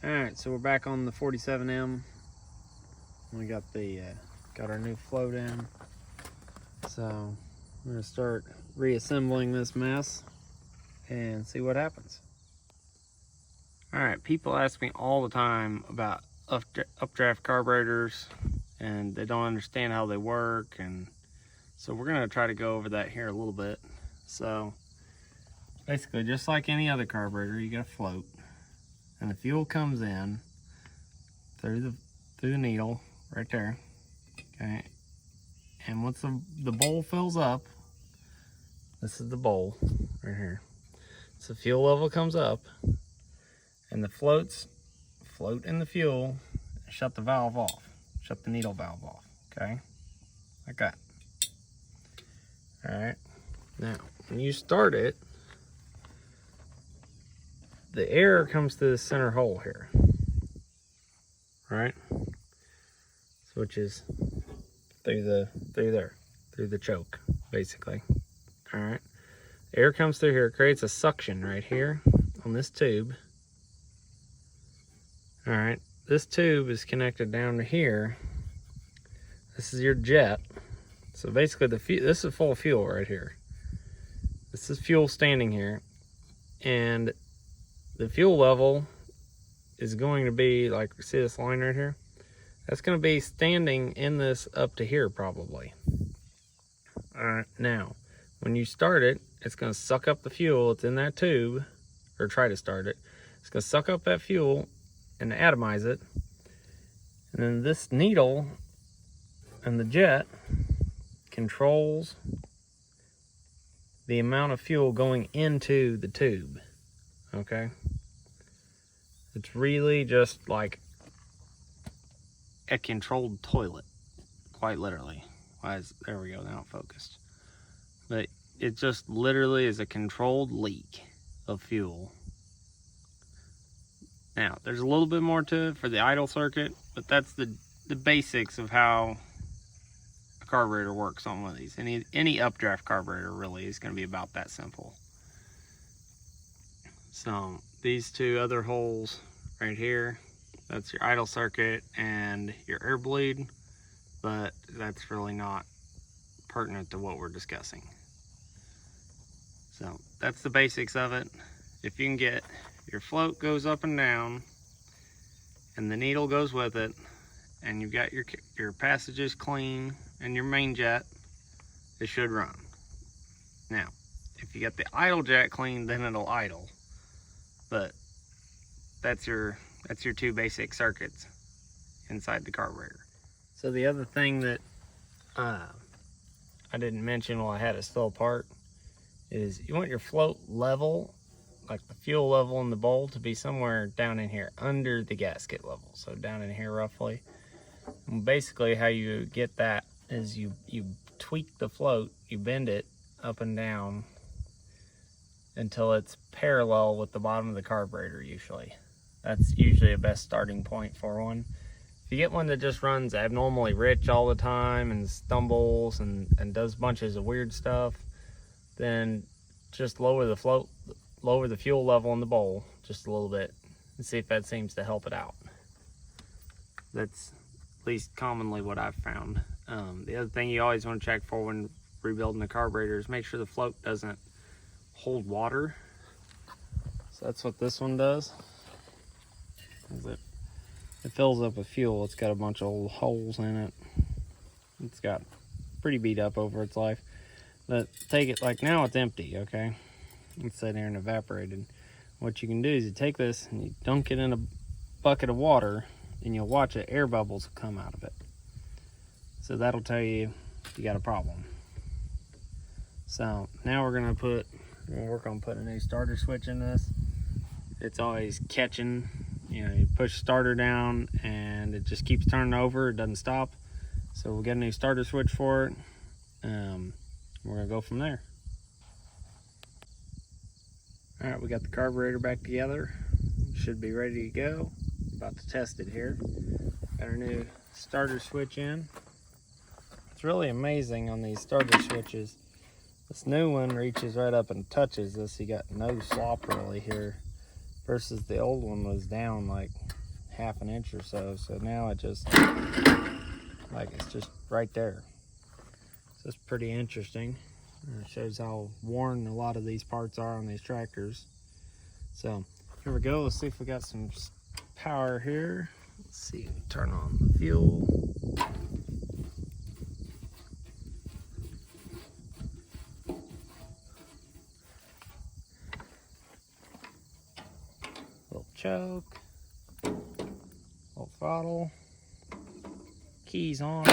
All right, so we're back on the 47M. We got got our new float in. So I'm gonna start reassembling this mess and see what happens. All right, people ask me all the time about updraft carburetors, and they don't understand how they work, and so we're gonna try to go over that here a little bit. So basically, just like any other carburetor, you got a float, and the fuel comes in through the needle right there. Okay, and once the bowl fills up, this is the bowl right here. So fuel level comes up, and the floats float in the fuel and shut the valve off, shut the needle valve off. Okay, like that. All right. Now, when you start it, the air comes to the center hole here, right? Which is through the choke, basically. All right. Air comes through here, creates a suction right here on this tube. All right. This tube is connected down to here. This is your jet. So basically, this is full of fuel right here. This is fuel standing here, and the fuel level is going to be like, see this line right here? That's going to be standing in this up to here probably. All right, now when you start it, it's going to suck up the fuel. It's in that tube, or try to start it. It's going to suck up that fuel and atomize it. And then this needle and the jet controls the amount of fuel going into the tube. Okay? It's really just like a controlled toilet, quite literally. There we go, now it focused. But it just literally is a controlled leak of fuel. Now, there's a little bit more to it for the idle circuit, but that's the basics of how a carburetor works on one of these. Any updraft carburetor really is going to be about that simple. So these two other holes right here, that's your idle circuit and your air bleed, but that's really not pertinent to what we're discussing. So that's the basics of it. If you can get your float goes up and down, and the needle goes with it, and you've got your passages clean and your main jet, it should run. Now, if you got the idle jet clean, then it'll idle. But that's your two basic circuits inside the carburetor. So the other thing that I didn't mention while I had it still apart is you want your float level, like the fuel level in the bowl, to be somewhere down in here under the gasket level. So down in here roughly. And basically how you get that is you tweak the float, you bend it up and down until it's parallel with the bottom of the carburetor usually. That's usually a best starting point for one. If you get one that just runs abnormally rich all the time and stumbles and does bunches of weird stuff, then just lower the fuel level in the bowl just a little bit and see if that seems to help it out. That's at least commonly what I've found. The other thing you always want to check for when rebuilding the carburetor is make sure the float doesn't hold water. So that's what this one does. It fills up with fuel. It's got a bunch of old holes in it. It's got pretty beat up over its life. But take it, like now it's empty, okay? It's sitting there and evaporated. What you can do is you take this and you dunk it in a bucket of water, and you'll watch it, air bubbles come out of it. So that'll tell you you got a problem. So now we're gonna work on putting a new starter switch in this. It's always catching, you push starter down and it just keeps turning over, it doesn't stop. So we'll get a new starter switch for it. We're gonna go from there. All right, we got the carburetor back together. Should be ready to go. About to test it here. Got our new starter switch in. It's really amazing on these starter switches. This new one reaches right up and touches this. You got no slop really here, versus the old one was down like half an inch or so. So now it just, like, it's just right there. So it's pretty interesting. It shows how worn a lot of these parts are on these tractors. So here we go. Let's see if we got some power here. Let's see, turn on the fuel. Little choke, little throttle, keys on.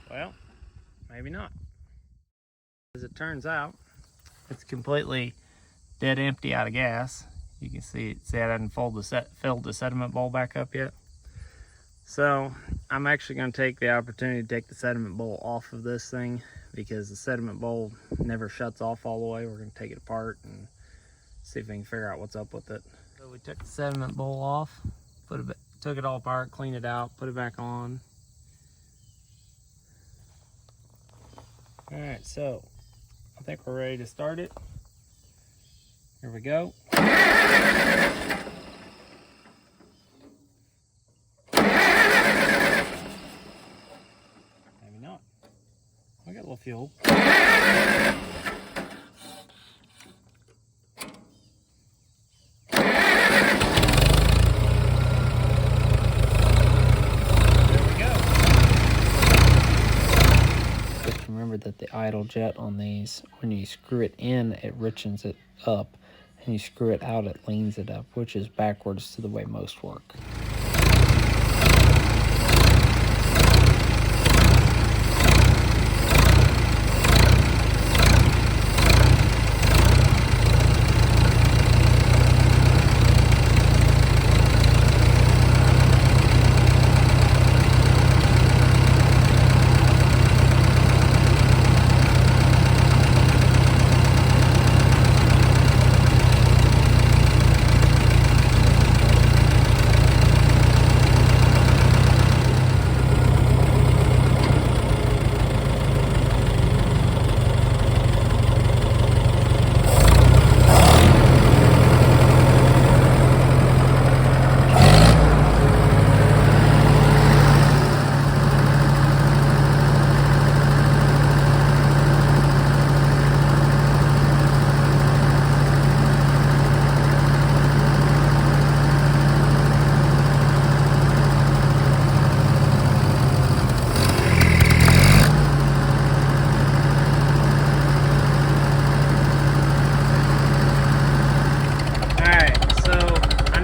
Well, maybe not. As it turns out, it's completely dead empty out of gas. You can see I hadn't filled the sediment bowl back up yet. So I'm actually going to take the opportunity to take the sediment bowl off of this thing, because the sediment bowl never shuts off all the way. We're going to take it apart and see if we can figure out what's up with it. So we took the sediment bowl off, took it all apart, cleaned it out, put it back on. All right, so I think we're ready to start it. Here we go. Maybe not. I got a little fuel. Remember that the idle jet on these, when you screw it in, it richens it up, and you screw it out, it leans it up, which is backwards to the way most work.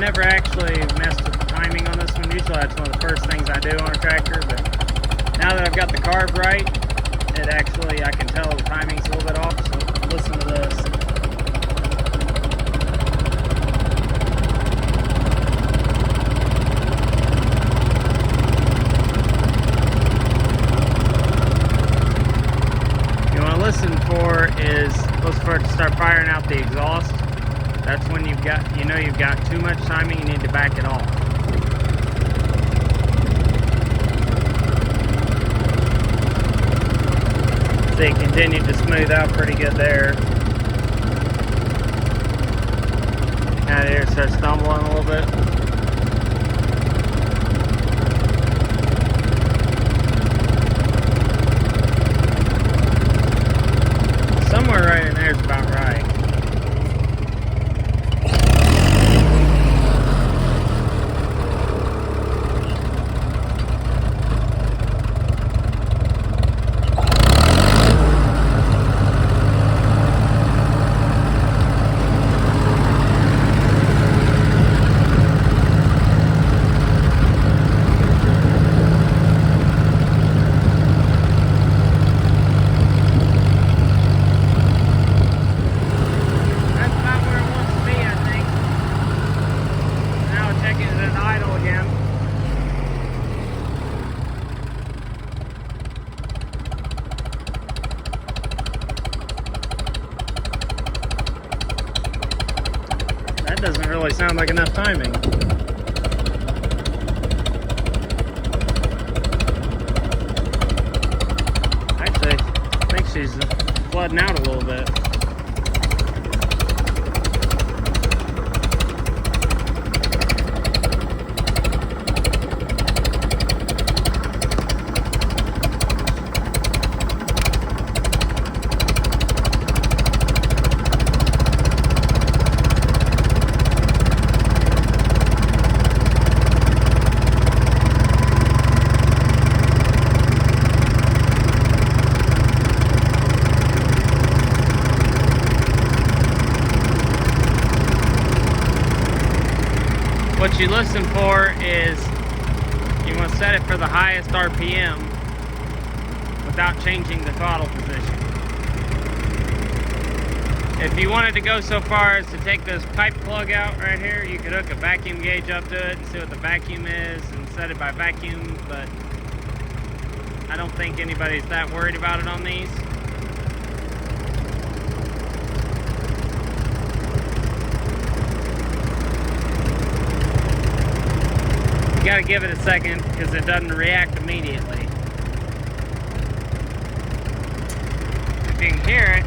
Never actually messed with the timing on this one. Usually that's one of the first things I do on a tractor, but now that I've got the carb right, it actually, I can tell the timing's a little bit off, so listen to this. You want to listen for it to start firing out the exhaust. That's when you've got too much timing, you need to back it off. See, it continued to smooth out pretty good there. Out here, it starts stumbling a little bit. Somewhere right in there is about right. Doesn't really sound like enough timing. Actually, I think she's flooding out a little bit. What you listen for is you want to set it for the highest RPM without changing the throttle position. If you wanted to go so far as to take this pipe plug out right here, you could hook a vacuum gauge up to it and see what the vacuum is and set it by vacuum, but I don't think anybody's that worried about it on these. You gotta give it a second because it doesn't react immediately. If you can hear it,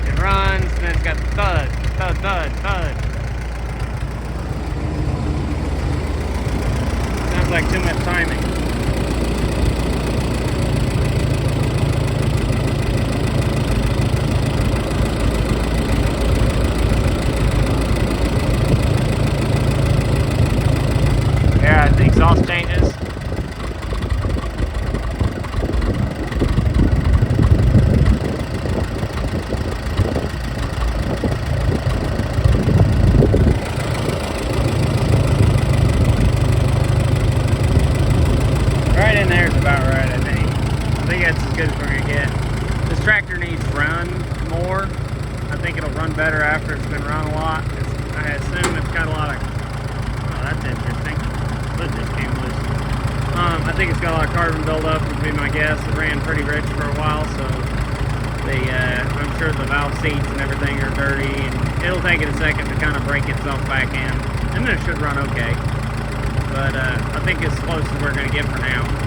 it runs and then it's got thud, thud, thud, thud. Sounds like too much timing. Yeah, the exhaust changes. Right in there is about right, I think. I think that's as good as we're gonna get. This tractor needs run more. I think it'll run better after it's been run a lot. I assume it's got a lot of, oh, that's interesting. Lid just came loose. I think it's got a lot of carbon buildup would be my guess. It ran pretty rich for a while, so I'm sure the valve seats and everything are dirty, and it'll take it a second to kind of break itself back in. And then it should run okay. But I think it's as close as we're going to get for now.